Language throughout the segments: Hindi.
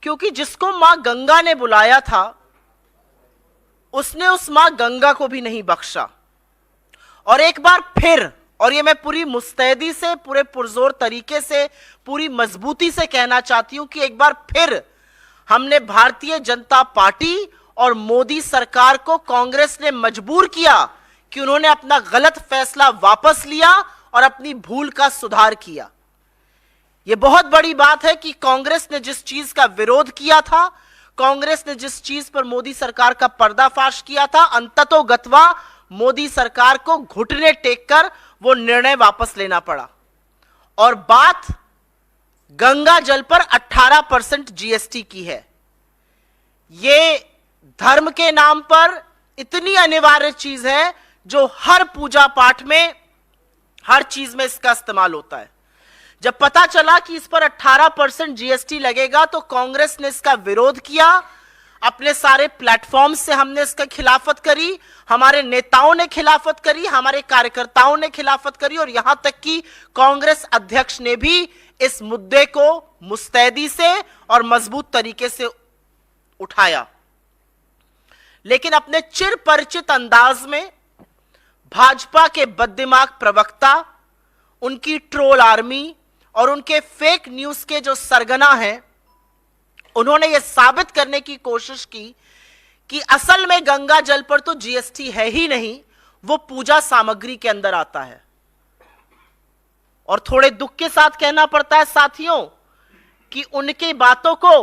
क्योंकि जिसको मां गंगा ने बुलाया था उसने उस मां गंगा को भी नहीं बख्शा। और एक बार फिर, और ये मैं पूरी मुस्तैदी से, पूरे पुरजोर तरीके से, पूरी मजबूती से कहना चाहती हूं कि एक बार फिर हमने भारतीय जनता पार्टी और मोदी सरकार को कांग्रेस ने मजबूर किया कि उन्होंने अपना गलत फैसला वापस लिया और अपनी भूल का सुधार किया। यह बहुत बड़ी बात है कि कांग्रेस ने जिस चीज का विरोध किया था, कांग्रेस ने जिस चीज पर मोदी सरकार का पर्दाफाश किया था, अंततोगत्वा मोदी सरकार को घुटने टेककर वो निर्णय वापस लेना पड़ा। और बात गंगा जल पर 18% जीएसटी की है। ये धर्म के नाम पर इतनी अनिवार्य चीज है जो हर पूजा पाठ में, हर चीज में इसका इस्तेमाल होता है। जब पता चला कि इस पर 18% जीएसटी लगेगा तो कांग्रेस ने इसका विरोध किया। अपने सारे प्लेटफॉर्म से हमने इसका खिलाफत करी, हमारे नेताओं ने खिलाफत करी, हमारे कार्यकर्ताओं ने खिलाफत करी, और यहां तक कि कांग्रेस अध्यक्ष ने भी इस मुद्दे को मुस्तैदी से और मजबूत तरीके से उठाया। लेकिन अपने चिर परिचित अंदाज में भाजपा के बददिमाग प्रवक्ता, उनकी ट्रोल आर्मी और उनके फेक न्यूज के जो सरगना हैं, उन्होंने यह साबित करने की कोशिश की कि असल में गंगा जल पर तो जीएसटी है ही नहीं, वो पूजा सामग्री के अंदर आता है। और थोड़े दुख के साथ कहना पड़ता है साथियों कि उनकी बातों को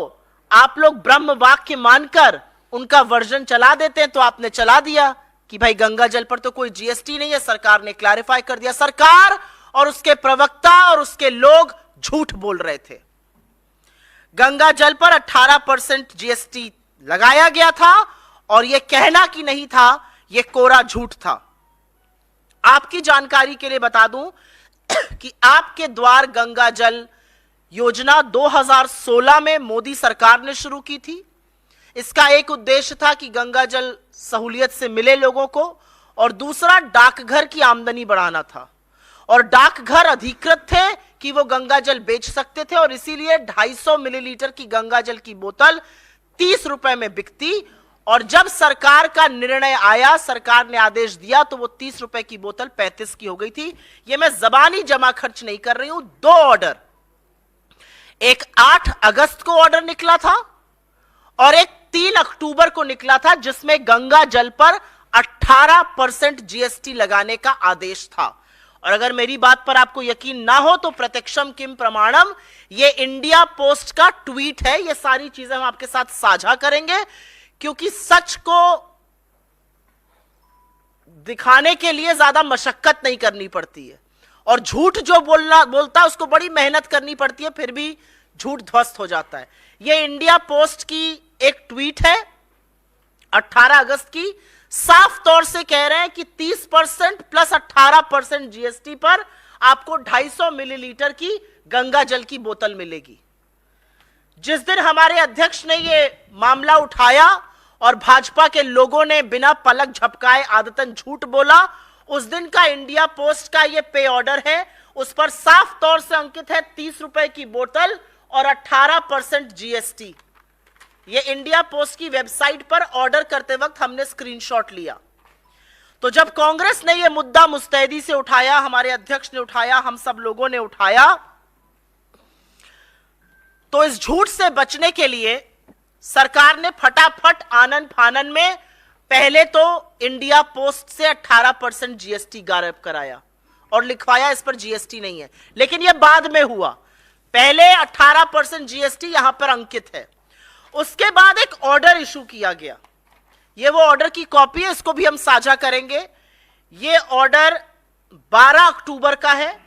आप लोग ब्रह्म वाक्य मानकर उनका वर्जन चला देते हैं। तो आपने चला दिया कि भाई गंगा जल पर तो कोई जीएसटी नहीं है, सरकार ने क्लैरिफाई कर दिया। सरकार और उसके प्रवक्ता और उसके लोग झूठ बोल रहे थे। गंगा जल पर 18% जीएसटी लगाया गया था और यह कहना कि नहीं था, यह कोरा झूठ था। आपकी जानकारी के लिए बता दूं कि आपके द्वार गंगा जल योजना 2016 में मोदी सरकार ने शुरू की थी। इसका एक उद्देश्य था कि गंगा जल सहूलियत से मिले लोगों को, और दूसरा डाकघर की आमदनी बढ़ाना था। और डाकघर अधिकृत थे कि वो गंगा जल बेच सकते थे, और इसीलिए 250 मिलीलीटर की गंगा जल की बोतल 30 रुपए में बिकती। और जब सरकार का निर्णय आया, सरकार ने आदेश दिया, तो वो 30 रुपए की बोतल 35 की हो गई थी। ये मैं जबानी जमा खर्च नहीं कर रही हूं। 2 ऑर्डर, एक 8 अगस्त को ऑर्डर निकला था और एक 3 अक्टूबर को निकला था, जिसमें गंगा जल पर 18% जीएसटी लगाने का आदेश था। और अगर मेरी बात पर आपको यकीन ना हो तो प्रत्यक्षम किम प्रमाणम, ये इंडिया पोस्ट का ट्वीट है। ये सारी चीजें हम आपके साथ साझा करेंगे, क्योंकि सच को दिखाने के लिए ज्यादा मशक्कत नहीं करनी पड़ती है, और झूठ जो बोलता है उसको बड़ी मेहनत करनी पड़ती है, फिर भी झूठ ध्वस्त हो जाता है। ये इंडिया पोस्ट की एक ट्वीट है 18 अगस्त की। साफ तौर से कह रहे हैं कि 30% प्लस 18% जीएसटी पर आपको 250 मिलीलीटर की गंगा जल की बोतल मिलेगी। जिस दिन हमारे अध्यक्ष ने यह मामला उठाया और भाजपा के लोगों ने बिना पलक झपकाए आदतन झूठ बोला, उस दिन का इंडिया पोस्ट का यह पे ऑर्डर है। उस पर साफ तौर से अंकित है 30 रुपए की बोतल और 18% जीएसटी। ये इंडिया पोस्ट की वेबसाइट पर ऑर्डर करते वक्त हमने स्क्रीनशॉट लिया। तो जब कांग्रेस ने यह मुद्दा मुस्तैदी से उठाया, हमारे अध्यक्ष ने उठाया, हम सब लोगों ने उठाया, तो इस झूठ से बचने के लिए सरकार ने फटाफट आनन फानन में पहले तो इंडिया पोस्ट से 18% जीएसटी गायब कराया और लिखवाया इस पर जीएसटी नहीं है। लेकिन यह बाद में हुआ, पहले 18% जीएसटी यहां पर अंकित है। उसके बाद एक ऑर्डर इशू किया गया। यह वो ऑर्डर की कॉपी है, इसको भी हम साझा करेंगे। यह ऑर्डर 12 अक्टूबर का है,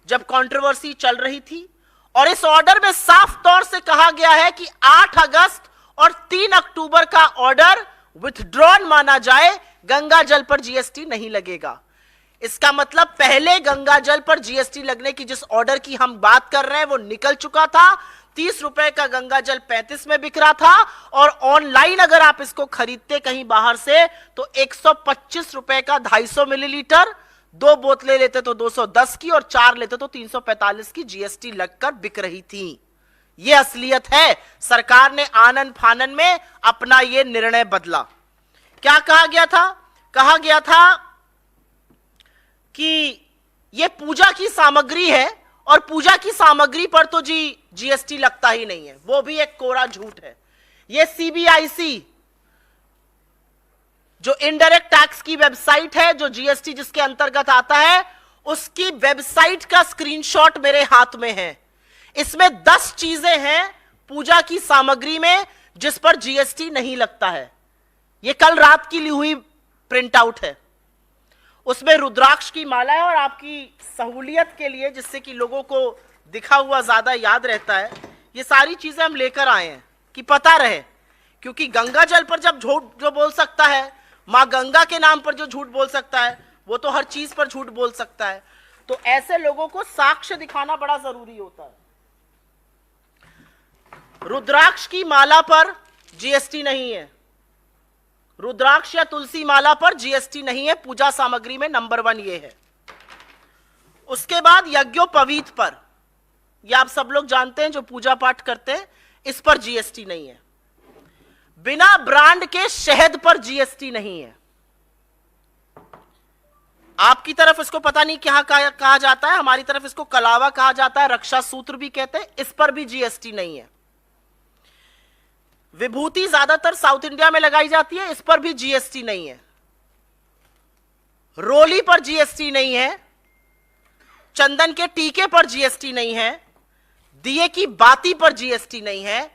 जब कंट्रोवर्सी चल रही थी। और इस ऑर्डर में साफ तौर से कहा गया है कि 8 अगस्त और 3 अक्टूबर का ऑर्डर विथड्रॉन माना जाए, गंगा जल पर जीएसटी नहीं लगेगा। इसका मतलब पहले गंगा जल पर जीएसटी लगने की जिस ऑर्डर की हम बात कर रहे हैं वो निकल चुका था। 30 रुपए का गंगा जल 35 में बिक रहा था, और ऑनलाइन अगर आप इसको खरीदते कहीं बाहर से तो 125 रुपए का 250 मिलीलीटर, 2 बोतलें लेते तो 210 की और 4 लेते तो 345 की जीएसटी लगकर बिक रही थी। ये असलियत है। सरकार ने आनन फानन में अपना ये निर्णय बदला। क्या कहा गया था? कहा गया था कि ये पूजा की सामग्री है और पूजा की सामग्री पर तो जीएसटी लगता ही नहीं है। वो भी एक कोरा झूठ है। ये सीबीआईसी जो इनडायरेक्ट टैक्स की वेबसाइट है, जो जीएसटी जिसके अंतर्गत आता है, उसकी वेबसाइट का स्क्रीनशॉट मेरे हाथ में है। इसमें 10 चीजें हैं पूजा की सामग्री में जिस पर जीएसटी नहीं लगता है। यह कल रात की ली हुई प्रिंट आउट है। उसमें रुद्राक्ष की माला है, और आपकी सहूलियत के लिए, जिससे कि लोगों को दिखा हुआ ज्यादा याद रहता है, ये सारी चीजें हम लेकर आए हैं कि पता रहे। क्योंकि गंगा जल पर जब झूठ जो बोल सकता है, मां गंगा के नाम पर जो झूठ बोल सकता है, वो तो हर चीज पर झूठ बोल सकता है। तो ऐसे लोगों को साक्ष्य दिखाना बड़ा जरूरी होता है। रुद्राक्ष की माला पर जीएसटी नहीं है। रुद्राक्ष या तुलसी माला पर जीएसटी नहीं है। पूजा सामग्री में नंबर 1 ये है। उसके बाद यज्ञोपवीत पर, यह आप सब लोग जानते हैं जो पूजा पाठ करते हैं, इस पर जीएसटी नहीं है। बिना ब्रांड के शहद पर जीएसटी नहीं है। आपकी तरफ इसको पता नहीं क्या कहा जाता है, हमारी तरफ इसको कलावा कहा जाता है, रक्षा सूत्र भी कहते हैं, इस पर भी जीएसटी नहीं है। विभूति ज्यादातर साउथ इंडिया में लगाई जाती है, इस पर भी जीएसटी नहीं है। रोली पर जीएसटी नहीं है। चंदन के टीके पर जीएसटी नहीं है। दिए की बाती पर जीएसटी नहीं है।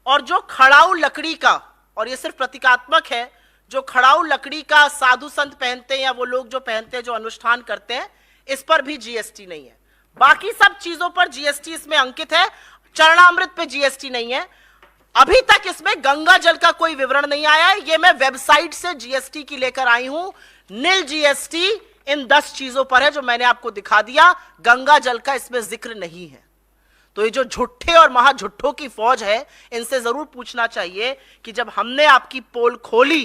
और जो खड़ाऊ लकड़ी का, और यह सिर्फ प्रतीकात्मक है, जो खड़ाऊ लकड़ी का साधु संत पहनते हैं या वो लोग जो पहनते हैं, जो अनुष्ठान करते हैं, इस पर भी जीएसटी नहीं है। बाकी सब चीजों पर जीएसटी इसमें अंकित है। चरणामृत पे जीएसटी नहीं है। अभी तक इसमें गंगा जल का कोई विवरण नहीं आया है। ये मैं वेबसाइट से जीएसटी की लेकर आई हूं। नील जीएसटी इन 10 चीजों पर है जो मैंने आपको दिखा दिया। गंगा जल का इसमें जिक्र नहीं है। तो ये जो झुट्ठे और महाझुट्ठों की फौज है, इनसे जरूर पूछना चाहिए कि जब हमने आपकी पोल खोली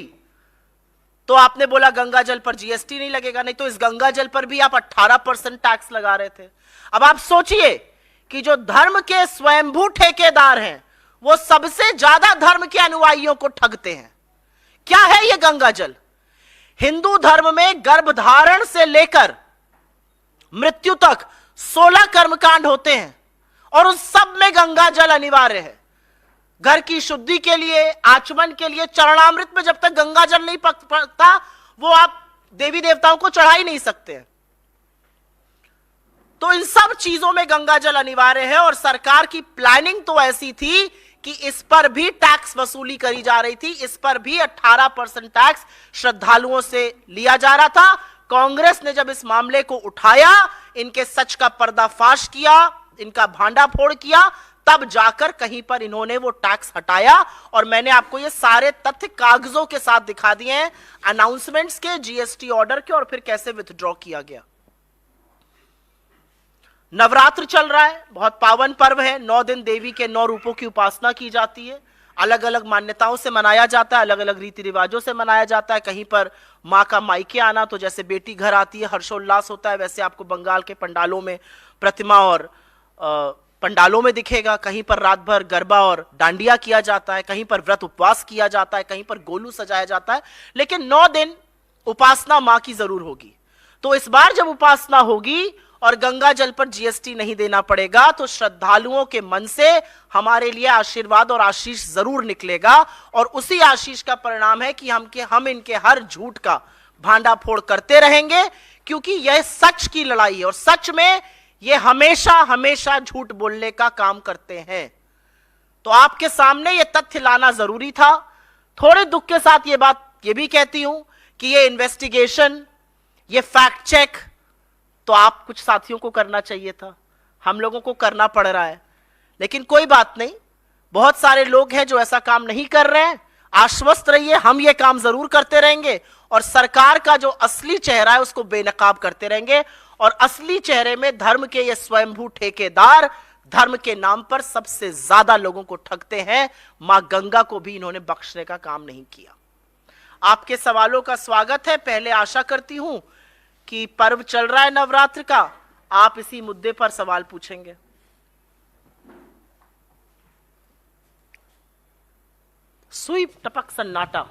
तो आपने बोला गंगा जल पर जीएसटी नहीं लगेगा, नहीं तो इस गंगा जल पर भी आप 18% टैक्स लगा रहे थे। अब आप सोचिए कि जो धर्म के स्वयंभू ठेकेदार हैं, वो सबसे ज्यादा धर्म के अनुयायियों को ठगते हैं। क्या है ये गंगा जल? हिंदू धर्म में गर्भधारण से लेकर मृत्यु तक 16 कर्मकांड होते हैं और उन सब में गंगा जल अनिवार्य है। घर की शुद्धि के लिए, आचमन के लिए। चरणामृत में जब तक गंगा जल नहीं पकता, वो आप देवी देवताओं को चढ़ा ही नहीं सकते। तो इन सब चीजों में गंगा जल अनिवार्य है। और सरकार की प्लानिंग तो ऐसी थी कि इस पर भी टैक्स वसूली करी जा रही थी। इस पर भी 18% टैक्स श्रद्धालुओं से लिया जा रहा था। कांग्रेस ने जब इस मामले को उठाया, इनके सच का पर्दाफाश किया, इनका भांडाफोड़ किया, तब जाकर कहीं पर इन्होंने वो टैक्स हटाया। और मैंने आपको ये सारे तथ्य कागजों के साथ दिखा दिए हैं, अनाउंसमेंट्स के, जीएसटी ऑर्डर के, और फिर कैसे विथड्रॉ किया गया। नवरात्र चल रहा है, बहुत पावन पर्व है। 9 दिन देवी के 9 रूपों की उपासना की जाती है। अलग अलग मान्यताओं से मनाया जाता है, अलग अलग रीति रिवाजों से मनाया जाता है। कहीं पर माँ का मायके आना, तो जैसे बेटी घर आती है हर्षोल्लास होता है, वैसे आपको बंगाल के पंडालों में प्रतिमा और पंडालों में दिखेगा। कहीं पर रात भर गरबा और डांडिया किया जाता है, कहीं पर व्रत उपवास किया जाता है, कहीं पर गोलू सजाया जाता है। लेकिन 9 दिन उपासना मां की जरूर होगी। तो इस बार जब उपासना होगी और गंगा जल पर जीएसटी नहीं देना पड़ेगा, तो श्रद्धालुओं के मन से हमारे लिए आशीर्वाद और आशीष जरूर निकलेगा। और उसी आशीष का परिणाम है कि हम इनके हर झूठ का भांडाफोड़ करते रहेंगे, क्योंकि यह सच की लड़ाई है। और सच में ये हमेशा हमेशा झूठ बोलने का काम करते हैं। तो आपके सामने ये तथ्य लाना जरूरी था। थोड़े दुख के साथ ये बात ये भी कहती हूं कि ये इन्वेस्टिगेशन, ये फैक्ट चेक तो आप कुछ साथियों को करना चाहिए था, हम लोगों को करना पड़ रहा है। लेकिन कोई बात नहीं, बहुत सारे लोग हैं जो ऐसा काम नहीं कर रहे हैं। आश्वस्त रहिए, हम ये काम जरूर करते रहेंगे और सरकार का जो असली चेहरा है उसको बेनकाब करते रहेंगे। और असली चेहरे में धर्म के ये स्वयंभू ठेकेदार धर्म के नाम पर सबसे ज्यादा लोगों को ठगते हैं। मां गंगा को भी इन्होंने बख्शने का काम नहीं किया। आपके सवालों का स्वागत है। पहले आशा करती हूं कि पर्व चल रहा है नवरात्र का, आप इसी मुद्दे पर सवाल पूछेंगे। सुई टपक सन्नाटा।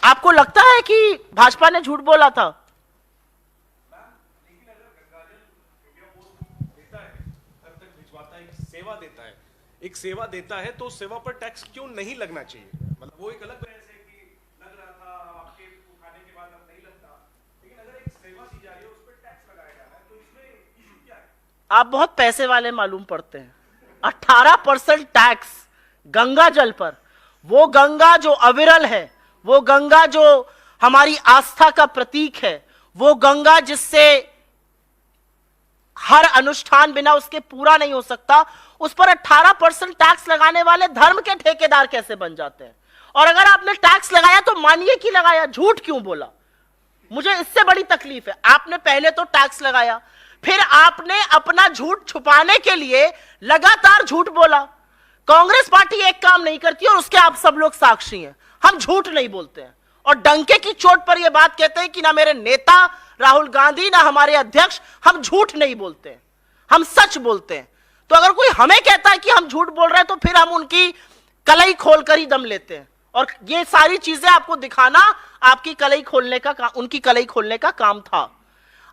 आपको लगता है कि भाजपा ने झूठ बोला था? लेकिन अगर गंगाजल इंडिया पोस्ट देता है, घर तक भिजवाता है, एक सेवा देता है तो उस सेवा पर टैक्स क्यों नहीं लगना चाहिए? मतलब वो एक अलग बहस है कि लग रहा था, आपके खाने के बाद अब नहीं लगता, लेकिन अगर एक सेवा दी जा रही है उस पर टैक्स लगाया जा रहा है तो इसमें इशू क्या है? आप बहुत पैसे वाले मालूम पड़ते हैं। 18% टैक्स गंगा जल पर, वो गंगा जो अविरल है, वो गंगा जो हमारी आस्था का प्रतीक है, वो गंगा जिससे हर अनुष्ठान बिना उसके पूरा नहीं हो सकता, उस पर 18% टैक्स लगाने वाले धर्म के ठेकेदार कैसे बन जाते हैं? और अगर आपने टैक्स लगाया तो मानिए कि लगाया, झूठ क्यों बोला? मुझे इससे बड़ी तकलीफ है। आपने पहले तो टैक्स लगाया, फिर आपने अपना झूठ छुपाने के लिए लगातार झूठ बोला। कांग्रेस पार्टी एक काम नहीं करती और उसके आप सब लोग साक्षी हैं। हम झूठ नहीं बोलते हैं और डंके की चोट पर यह बात कहते हैं कि ना मेरे नेता राहुल गांधी ना हमारे अध्यक्ष, हम झूठ नहीं बोलते हैं, हम सच बोलते हैं। तो अगर कोई हमें कहता है कि हम झूठ बोल रहे हैं तो फिर हम उनकी कलई खोलकर ही दम लेते हैं। और ये सारी चीजें आपको दिखाना आपकी कलई खोलने का उनकी कलई खोलने का काम था।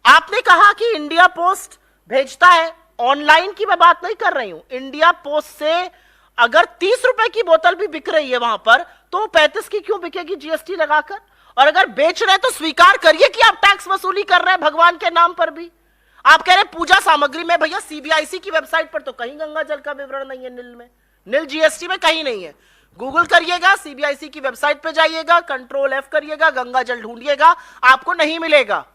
आपने कहा कि इंडिया पोस्ट भेजता है, ऑनलाइन की मैं बात नहीं कर रही हूं। इंडिया पोस्ट से अगर 30 रुपए की बोतल भी बिक रही है वहां पर, तो 35 की क्यों बिकेगी जीएसटी लगाकर? और अगर बेच रहे हैं तो स्वीकार करिए कि आप टैक्स वसूली कर रहे हैं भगवान के नाम पर भी। आप कह रहे हैं पूजा सामग्री में, भैया सीबीआईसी की वेबसाइट पर तो कहीं गंगा जल का विवरण नहीं है, नील में, नील जीएसटी में कहीं नहीं है। गूगल करिएगा, सीबीआईसी की वेबसाइट पे जाइएगा, कंट्रोल F करिएगा, गंगा जल ढूंढिएगा, आपको नहीं मिलेगा।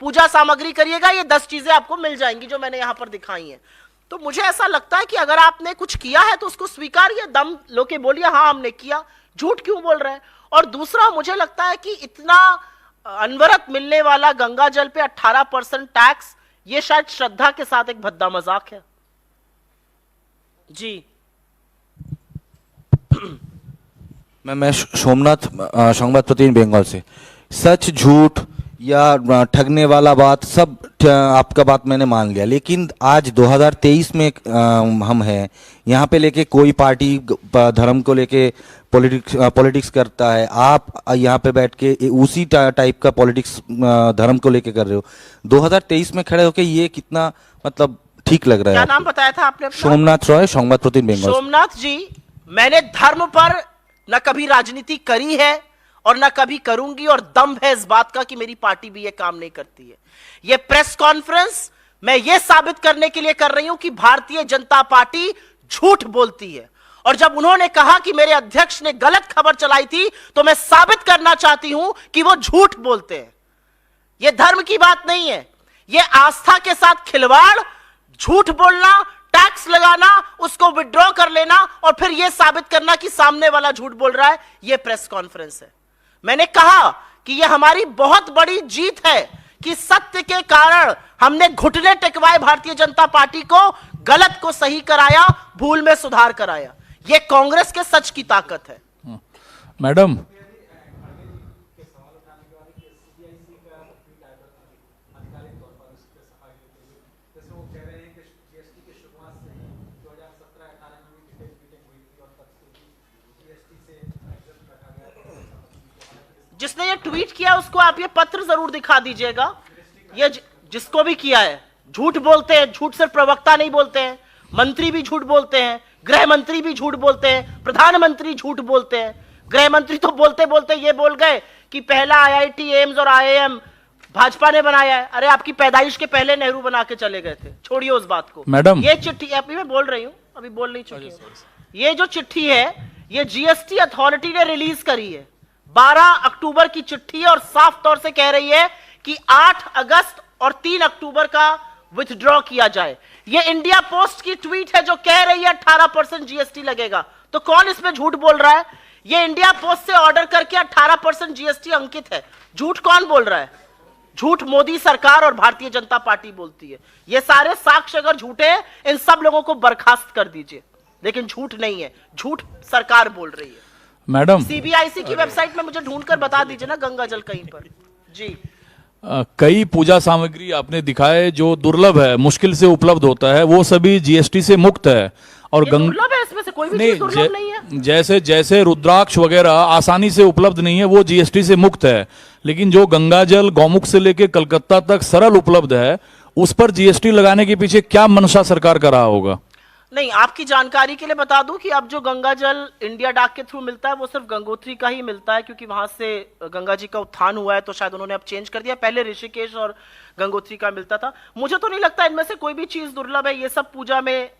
पूजा सामग्री करिएगा, ये 10 चीजें आपको मिल जाएंगी जो मैंने यहां पर दिखाई हैं। तो मुझे ऐसा लगता है कि अगर आपने कुछ किया है तो उसको स्वीकारिए, दम लोके बोलिए हाँ हमने किया, झूठ क्यों बोल रहे हैं? और दूसरा, मुझे लगता है कि इतना अनवरत मिलने वाला गंगा जल पे 18% टैक्स, ये शायद श्रद्धा के साथ एक भद्दा मजाक है। जी मैं सोमनाथ, संवाद प्रतिनिधि बंगाल से। सच झूठ या ठगने वाला बात सब आपका बात मैंने मान लिया, लेकिन आज 2023 में हम हैं, यहाँ पे लेके कोई पार्टी धर्म को लेके पॉलिटिक्स करता है। आप यहाँ पे बैठ के उसी टाइप का पॉलिटिक्स धर्म को लेके कर रहे हो। 2023 में खड़े होके ये कितना मतलब ठीक लग रहा है? क्या नाम बताया था आपने अपना? सोमनाथ रॉय, संवाद प्रतिनिधि बंगाल। सोमनाथ जी, मैंने धर्म पर न कभी राजनीति करी है और ना कभी करूंगी, और दम है इस बात का कि मेरी पार्टी भी ये काम नहीं करती है। ये प्रेस कॉन्फ्रेंस मैं ये साबित करने के लिए कर रही हूं कि भारतीय जनता पार्टी झूठ बोलती है। और जब उन्होंने कहा कि मेरे अध्यक्ष ने गलत खबर चलाई थी, तो मैं साबित करना चाहती हूं कि वो झूठ बोलते हैं। ये धर्म की बात नहीं है, ये आस्था के साथ खिलवाड़, झूठ बोलना, टैक्स लगाना, उसको विड्रॉ कर लेना और फिर यह साबित करना कि सामने वाला झूठ बोल रहा है, यह प्रेस कॉन्फ्रेंस है। मैंने कहा कि यह हमारी बहुत बड़ी जीत है कि सत्य के कारण हमने घुटने टेकवाए भारतीय जनता पार्टी को, गलत को सही कराया, भूल में सुधार कराया। यह कांग्रेस के सच की ताकत है। मैडम, जिसने ये ट्वीट किया उसको आप ये पत्र जरूर दिखा दीजिएगा। ये जिसको भी किया है, झूठ बोलते हैं, झूठ सिर्फ प्रवक्ता नहीं बोलते हैं, मंत्री भी झूठ बोलते हैं, गृह मंत्री भी झूठ बोलते हैं, प्रधानमंत्री झूठ बोलते हैं। गृह मंत्री तो बोलते बोलते ये बोल गए कि पहला IIT एम्स और IIM भाजपा ने बनाया है। अरे आपकी पैदाइश के पहले नेहरू बना के चले गए थे, छोड़िए उस बात को। मैडम, ये चिट्ठी अभी मैं बोल रही हूं, अभी बोल नहीं चुकी। ये जो चिट्ठी है, ये GST अथॉरिटी ने रिलीज करी है, 12 अक्टूबर की चिट्ठी है और साफ तौर से कह रही है कि 8 अगस्त और 3 अक्टूबर का विथड्रॉ किया जाए। ये इंडिया पोस्ट की ट्वीट है जो कह रही है 18% GST लगेगा। तो कौन इसमें झूठ बोल रहा है? ये इंडिया पोस्ट से ऑर्डर करके 18% GST अंकित है। झूठ कौन बोल रहा है? झूठ मोदी सरकार और भारतीय जनता पार्टी बोलती है। ये सारे साक्ष्य अगर झूठे हैं, इन सब लोगों को बर्खास्त कर दीजिए, लेकिन झूठ नहीं है, झूठ सरकार बोल रही है। मैडम, सीबीआईसी की वेबसाइट में मुझे ढूंढकर बता दीजिए ना गंगा जल कहीं पर। जी कई पूजा सामग्री आपने दिखाए जो दुर्लभ है, मुश्किल से उपलब्ध होता है, वो सभी जीएसटी से मुक्त है। और ये दुर्लभ है, इसमें से कोई भी चीज दुर्लभ नहीं है। जैसे जैसे रुद्राक्ष वगैरह आसानी से उपलब्ध नहीं है, वो जीएसटी से मुक्त है। लेकिन जो गंगाजल गौमुख से लेके कलकत्ता तक सरल उपलब्ध है, उस पर जीएसटी लगाने के पीछे क्या मंशा सरकार का रहा होगा? नहीं, आपकी जानकारी के लिए बता दूं कि अब जो गंगा जल इंडिया डाक के थ्रू मिलता है वो सिर्फ गंगोत्री का ही मिलता है, क्योंकि वहां से गंगा जी का उत्थान हुआ है, तो शायद उन्होंने अब चेंज कर दिया। पहले ऋषिकेश और गंगोत्री का मिलता था। मुझे तो नहीं लगता इनमें से कोई भी चीज दुर्लभ है। ये सब पूजा में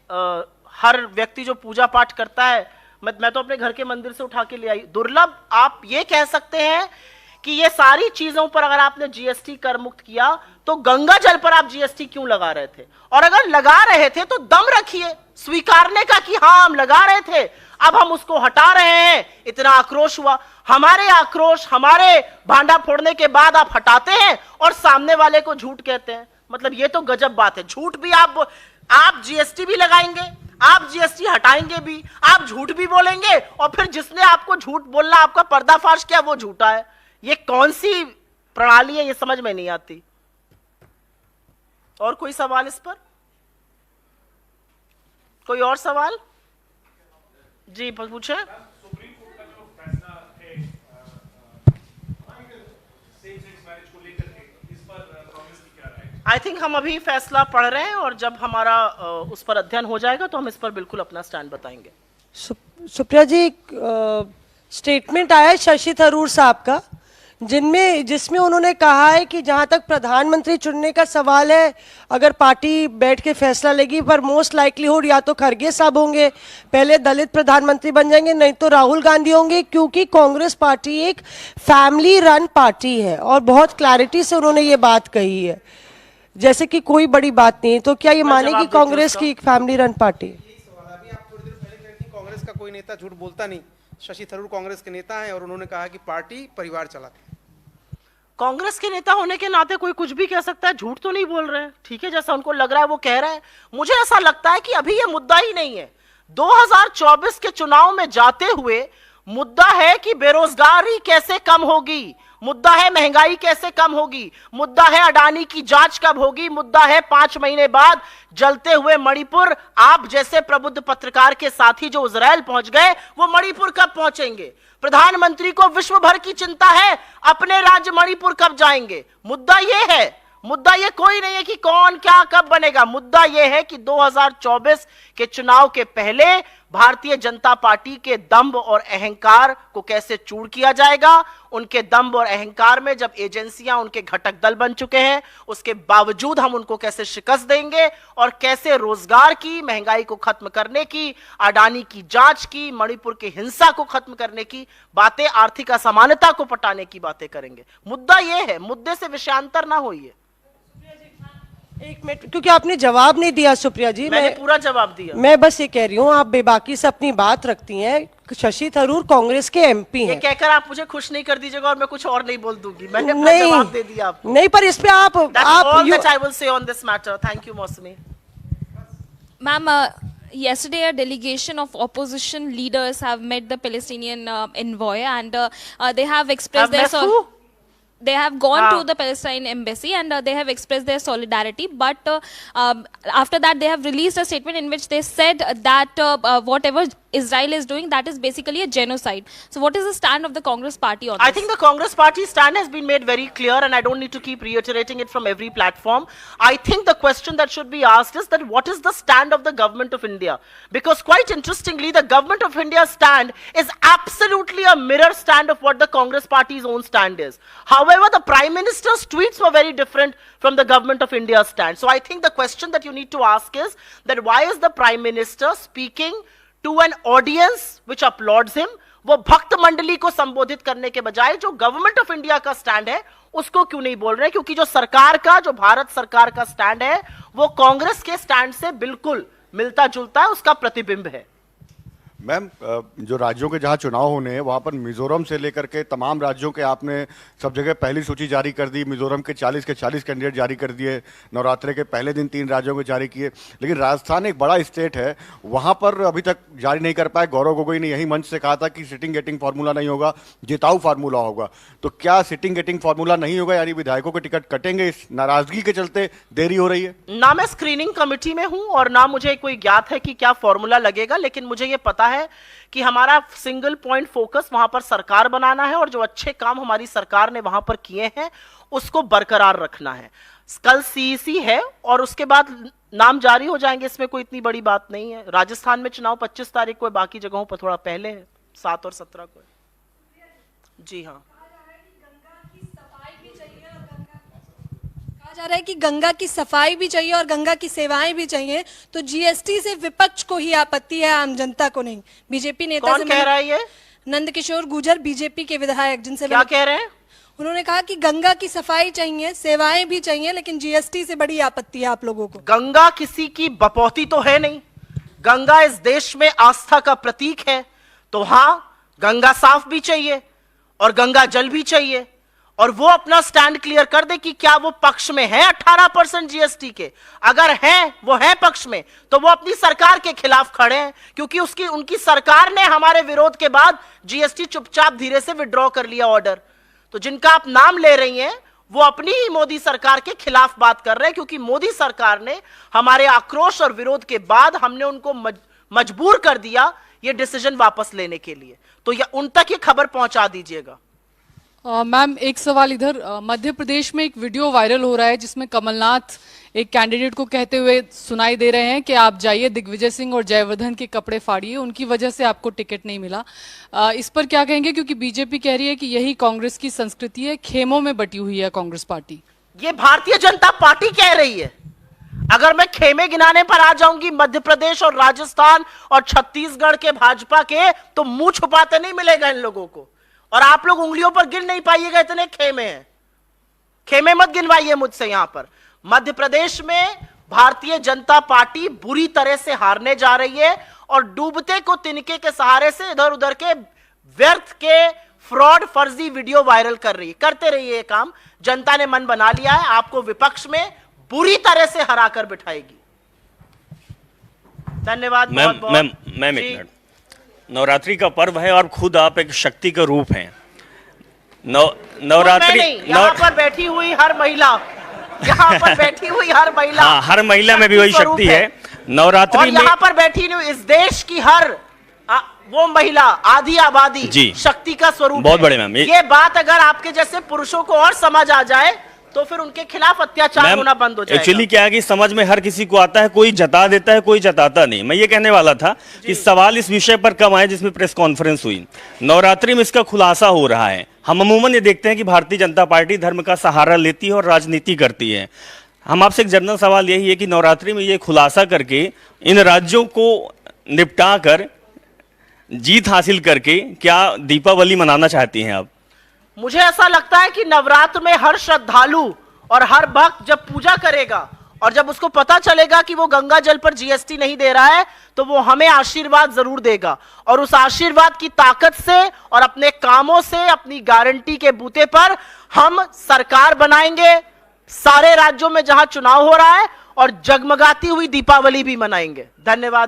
हर व्यक्ति जो पूजा पाठ करता है, मैं तो अपने घर के मंदिर से उठा के ले आई। दुर्लभ आप ये कह सकते हैं कि ये सारी चीजों पर अगर आपने जीएसटी कर मुक्त किया, तो गंगा जल पर आप जीएसटी क्यों लगा रहे थे? और अगर लगा रहे थे तो दम रखिए स्वीकारने का कि हाँ हम लगा रहे थे, अब हम उसको हटा रहे हैं। इतना आक्रोश हुआ, हमारे आक्रोश, हमारे भांडा फोड़ने के बाद आप हटाते हैं और सामने वाले को झूठ कहते हैं। मतलब ये तो गजब बात है। झूठ भी आप जीएसटी भी लगाएंगे, आप जीएसटी हटाएंगे भी, आप झूठ भी बोलेंगे, और फिर जिसने आपको झूठ बोलना, आपका पर्दाफाश किया, वो झूठा है। ये कौन सी प्रणाली है, ये समझ में नहीं आती। और कोई सवाल इस पर? कोई और सवाल? जी पूछे। सुप्रीम कोर्ट का जो फैसला है सेम सेक्स मैरिज को लेकर के, इस पर कांग्रेस की क्या राय है? आई थिंक हम अभी फैसला पढ़ रहे हैं, और जब हमारा उस पर अध्ययन हो जाएगा तो हम इस पर बिल्कुल अपना स्टैंड बताएंगे। सुप्रिया जी, एक स्टेटमेंट आया है शशि थरूर साहब का, जिसमें उन्होंने कहा है कि जहां तक प्रधानमंत्री चुनने का सवाल है, अगर पार्टी बैठ के फैसला लेगी, पर मोस्ट लाइकलीहुड या तो खरगे साहब होंगे, पहले दलित प्रधानमंत्री बन जाएंगे, नहीं तो राहुल गांधी होंगे, क्योंकि कांग्रेस पार्टी एक फैमिली रन पार्टी है। और बहुत क्लैरिटी से उन्होंने ये बात कही है, जैसे कि कोई बड़ी बात नहीं। तो क्या ये मानेगी कांग्रेस की एक फैमिली रन पार्टी? अभी आप थोड़ी देर पहले कह रहे थे कांग्रेस का कोई नेता झूठ बोलता नहीं। शशि थरूर कांग्रेस के नेता हैं और उन्होंने कहा कि पार्टी परिवार चलाती है। कांग्रेस के नेता होने के नाते कोई कुछ भी कह सकता है, झूठ तो नहीं बोल रहे हैं। ठीक है, जैसा उनको लग रहा है वो कह रहे हैं। मुझे ऐसा लगता है कि अभी ये मुद्दा ही नहीं है। 2024 के चुनाव में जाते हुए मुद्दा है कि बेरोजगारी कैसे कम होगी, मुद्दा है महंगाई कैसे कम होगी, मुद्दा है अडानी की जांच कब होगी, मुद्दा है 5 महीने बाद जलते हुए मणिपुर। आप जैसे प्रबुद्ध पत्रकार के साथी जो इजराइल पहुंच गए, वो मणिपुर कब पहुंचेंगे? प्रधानमंत्री को विश्व भर की चिंता है, अपने राज्य मणिपुर कब जाएंगे? मुद्दा यह है। मुद्दा ये कोई नहीं है कि कौन क्या कब बनेगा। मुद्दा यह है कि 2024 के चुनाव के पहले भारतीय जनता पार्टी के दंभ और अहंकार को कैसे चूर किया जाएगा। उनके दंभ और अहंकार में जब एजेंसियां उनके घटक दल बन चुके हैं, उसके बावजूद हम उनको कैसे शिकस्त देंगे, और कैसे रोजगार की, महंगाई को खत्म करने की, अडानी की जांच की, मणिपुर की हिंसा को खत्म करने की बातें, आर्थिक असमानता को पटाने की बातें करेंगे। मुद्दा यह है, मुद्दे से विषयांतर ना होइए। एक मिनट, क्योंकि आपने जवाब नहीं दिया सुप्रिया जी। मैंने पूरा जवाब दिया। मैं बस ये कह रही हूँ, आप बेबाकी से अपनी बात रखती हैं। शशि थरूर कांग्रेस के एमपी हैं। ये कहकर आप मुझे खुश नहीं कर दीजिएगा और मैं कुछ और नहीं बोल दूंगी। मैंने अपना जवाब दे दिया आपको। नहीं, पर इस पे आप all that I will say on this matter. Thank you, Mosmi. Ma'am, yesterday a delegation of opposition leaders have met the Palestinian envoy, and they have expressed they have gone to the Palestine embassy, and they have expressed their solidarity. But after that, they have released a statement in which they said that whatever Israel is doing, that is basically a genocide. So what is the stand of the Congress party on this? I think the Congress party stand has been made very clear, and I don't need to keep reiterating it from every platform. I think the question that should be asked is that what is the stand of the government of India? Because quite interestingly, the government of India's stand is absolutely a mirror stand of what the Congress party's own stand is. However, the Prime Minister's tweets were very different from the government of India's stand. So I think the question that you need to ask is that why is the Prime Minister speaking to an audience which applauds him? वो भक्त मंडली को संबोधित करने के बजाय जो गवर्नमेंट ऑफ इंडिया का स्टैंड है उसको क्यों नहीं बोल रहे? क्योंकि जो सरकार का, जो भारत सरकार का स्टैंड है, वो कांग्रेस के स्टैंड से बिल्कुल मिलता जुलता है, उसका प्रतिबिंब है। मैम, जो राज्यों के जहाँ चुनाव होने हैं वहाँ पर मिजोरम से लेकर के तमाम राज्यों के आपने सब जगह पहली सूची जारी कर दी। मिजोरम के 40 कैंडिडेट जारी कर दिए, नवरात्रे के पहले दिन 3 राज्यों के जारी किए, लेकिन राजस्थान एक बड़ा स्टेट है, वहाँ पर अभी तक जारी नहीं कर पाए। गौरव गोगोई ने यही मंच से कहा था कि सिटिंग गेटिंग फार्मूला नहीं होगा, जिताऊ फार्मूला होगा। तो क्या सिटिंग गेटिंग फार्मूला नहीं होगा, यानी विधायकों के टिकट कटेंगे? इस नाराजगी के चलते देरी हो रही है? ना मैं स्क्रीनिंग कमेटी में हूं और ना मुझे कोई ज्ञात है कि क्या फॉर्मूला लगेगा, लेकिन मुझे यह पता है कि हमारा सिंगल पॉइंट फोकस वहां पर सरकार बनाना है और जो अच्छे काम हमारी सरकार ने वहां पर किए हैं उसको बरकरार रखना है। कल सीईसी है और उसके बाद नाम जारी हो जाएंगे, इसमें कोई इतनी बड़ी बात नहीं है। राजस्थान में चुनाव 25 तारीख को है, बाकी जगहों पर थोड़ा पहले है, 7 और 17 को है। जी हाँ, कहा जा रहा है कि गंगा की सफाई भी चाहिए और गंगा की सेवाएं भी चाहिए, तो जीएसटी से विपक्ष को ही आपत्ति है, आम जनता को नहीं। बीजेपी नेता कौन कह रहा है ये? नंदकिशोर गुर्जर, बीजेपी के विधायक, जिनसे क्या कह रहे हैं? उन्होंने कहा कि गंगा की सफाई चाहिए, सेवाएं भी चाहिए, लेकिन जीएसटी से बड़ी आपत्ति है आप लोगों को। गंगा किसी की बपौती तो है नहीं, गंगा इस देश में आस्था का प्रतीक है। तो हां, गंगा साफ भी चाहिए और गंगा जल भी चाहिए, और वो अपना स्टैंड क्लियर कर दे कि क्या वो पक्ष में है 18% जीएसटी के। अगर है, वो है पक्ष में, तो वो अपनी सरकार के खिलाफ खड़े हैं, क्योंकि उनकी सरकार ने हमारे विरोध के बाद जीएसटी चुपचाप धीरे से विड्रॉ कर लिया ऑर्डर। तो जिनका आप नाम ले रही हैं वो अपनी ही मोदी सरकार के खिलाफ बात कर रहे हैं, क्योंकि मोदी सरकार ने हमारे आक्रोश और विरोध के बाद हमने उनको मजबूर कर दिया ये डिसीजन वापस लेने के लिए। तो उन तक ये खबर पहुंचा दीजिएगा। मैम, एक सवाल इधर, मध्य प्रदेश में एक वीडियो वायरल हो रहा है जिसमें कमलनाथ एक कैंडिडेट को कहते हुए सुनाई दे रहे हैं कि आप जाइए दिग्विजय सिंह और जयवर्धन के कपड़े फाड़िए, उनकी वजह से आपको टिकट नहीं मिला। इस पर क्या कहेंगे, क्योंकि बीजेपी कह रही है कि यही कांग्रेस की संस्कृति है, खेमों में बटी हुई है कांग्रेस पार्टी। ये भारतीय जनता पार्टी कह रही है। अगर मैं खेमे गिनाने पर आ जाऊंगी मध्य प्रदेश और राजस्थान और छत्तीसगढ़ के भाजपा के, तो मुंह छुपाते नहीं मिलेगा इन लोगों को, और आप लोग उंगलियों पर गिन नहीं पाइएगा इतने खेमे हैं। खेमे मत गिनवाइए मुझसे। यहां पर मध्य प्रदेश में भारतीय जनता पार्टी बुरी तरह से हारने जा रही है और डूबते को तिनके के सहारे से इधर उधर के व्यर्थ के फ्रॉड फर्जी वीडियो वायरल कर रही है। करते रहिए ये काम, जनता ने मन बना लिया है, आपको विपक्ष में बुरी तरह से हरा कर बिठाएगी। धन्यवाद। मैम एक मिनट, नवरात्रि का पर्व है और खुद आप एक शक्ति का रूप हैं। नवरात्रि यहाँ पर बैठी हुई हर महिला, यहाँ पर बैठी हुई हर महिला, हाँ, हर महिला में भी वही शक्ति है। नवरात्रि में यहाँ पर बैठी हुई इस देश की हर वो महिला, आधी आबादी जी शक्ति का स्वरूप। बहुत बड़े मैम, ये बात अगर आपके जैसे पुरुषों को और समझ आ जाए तो फिर उनके खिलाफ अत्याचार होना बंद हो जाएगा। एक्चुअली क्या है कि समझ में हर किसी को आता है, कोई जता देता है, कोई जताता नहीं। मैं ये कहने वाला था कि सवाल इस विषय पर कब आए जिसमें प्रेस कॉन्फ्रेंस हुई। नवरात्रि में इसका खुलासा हो रहा है। हम अमूमन ये देखते हैं कि भारतीय जनता पार्टी धर्म का सहारा लेती है और राजनीति करती है। हम आपसे एक जनरल सवाल यही है कि नवरात्रि में ये खुलासा करके इन राज्यों को निपटा कर जीत हासिल करके क्या दीपावली मनाना चाहती हैं आप? मुझे ऐसा लगता है कि नवरात्र में हर श्रद्धालु और हर भक्त जब पूजा करेगा और जब उसको पता चलेगा कि वो गंगा जल पर जीएसटी नहीं दे रहा है, तो वो हमें आशीर्वाद जरूर देगा, और उस आशीर्वाद की ताकत से और अपने कामों से, अपनी गारंटी के बूते पर हम सरकार बनाएंगे सारे राज्यों में जहां चुनाव हो रहा है, और जगमगाती हुई दीपावली भी मनाएंगे। धन्यवाद।